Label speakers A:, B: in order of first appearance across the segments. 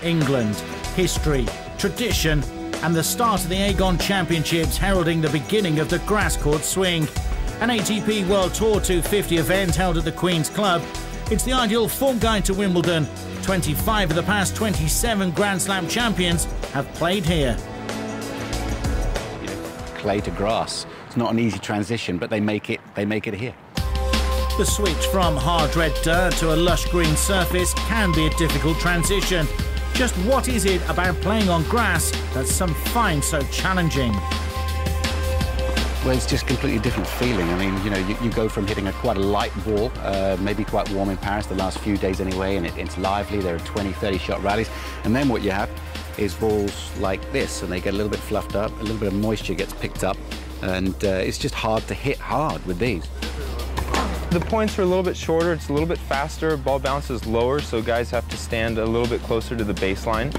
A: England, history, tradition, and the start of the Aegon Championships heralding the beginning of the grass court swing. An ATP World Tour 250 event held at the Queen's Club. It's the ideal form guide to Wimbledon. 25 of the past 27 Grand Slam champions have played here.
B: Clay to grass. It's not an easy transition, but they make it here.
A: The switch from hard red dirt to a lush green surface can be a difficult transition. Just what is it about playing on grass that some find so challenging?
B: Well, it's just a completely different feeling. I mean, you know, you go from hitting quite a light ball, maybe quite warm in Paris the last few days anyway, and it's lively. There are 20, 30-shot rallies. And then what you have is balls like this, and they get a little bit fluffed up, a little bit of moisture gets picked up, and it's just hard to hit hard with these.
C: The points are a little bit shorter, it's a little bit faster, ball bounces lower, so guys have to stand a little bit closer to the baseline.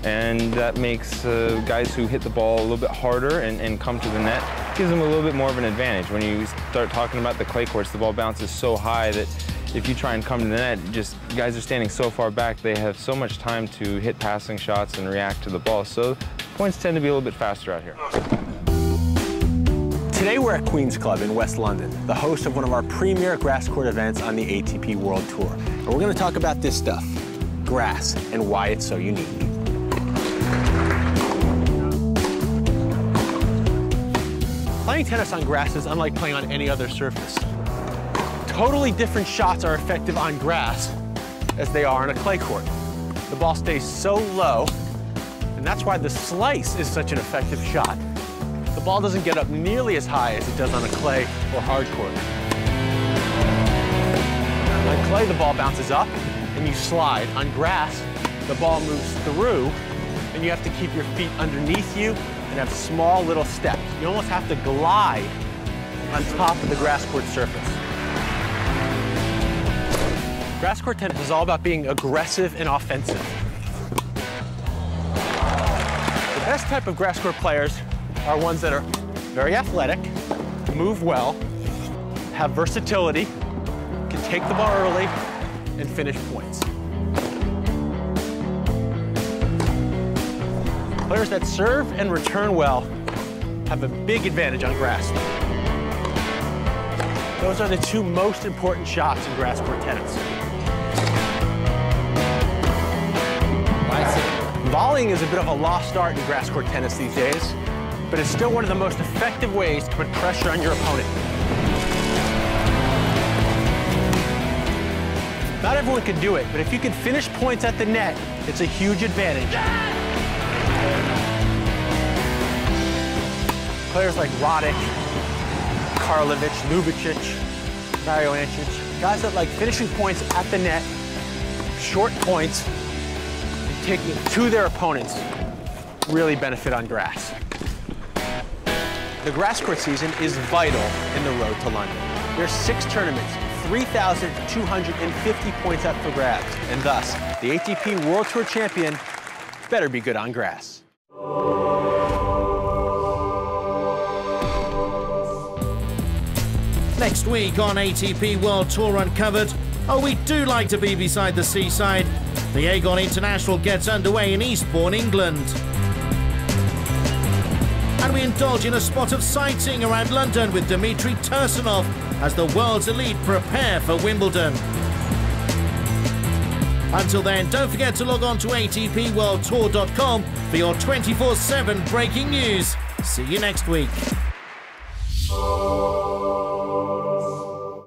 C: And that makes guys who hit the ball a little bit harder and come to the net, gives them a little bit more of an advantage. When you start talking about the clay courts, the ball bounces so high that if you try and come to the net, just guys are standing so far back, they have so much time to hit passing shots and react to the ball. So points tend to be a little bit faster out here.
D: Today we're at Queen's Club in West London, the host of one of our premier grass court events on the ATP World Tour. And we're going to talk about this stuff, grass, and why it's so unique. Playing tennis on grass is unlike playing on any other surface. Totally different shots are effective on grass as they are on a clay court. The ball stays so low, and that's why the slice is such an effective shot. The ball doesn't get up nearly as high as it does on a clay or hard court. On clay, the ball bounces up and you slide. On grass, the ball moves through and you have to keep your feet underneath you and have small little steps. You almost have to glide on top of the grass court surface. Grass court tennis is all about being aggressive and offensive. The best type of grass court players are ones that are very athletic, move well, have versatility, can take the ball early, and finish points. Players that serve and return well have a big advantage on grass. Those are the two most important shots in grass court tennis. Volleying is a bit of a lost art in grass court tennis these days, but it's still one of the most effective ways to put pressure on your opponent. Not everyone can do it, but if you can finish points at the net, it's a huge advantage. Players like Roddick, Karlovic, Ljubicic, Mario Andrić, guys that like finishing points at the net, short points, and taking it to their opponents, really benefit on grass. The grass court season is vital in the road to London. There's 6 tournaments, 3,250 points up for grabs, and thus, the ATP World Tour champion better be good on grass.
A: Next week on ATP World Tour Uncovered, oh, we do like to be beside the seaside. The Aegon International gets underway in Eastbourne, England. And we indulge in a spot of sightseeing around London with Dmitry Tursunov as the world's elite prepare for Wimbledon. Until then, don't forget to log on to atpworldtour.com for your 24/7 breaking news. See you next week.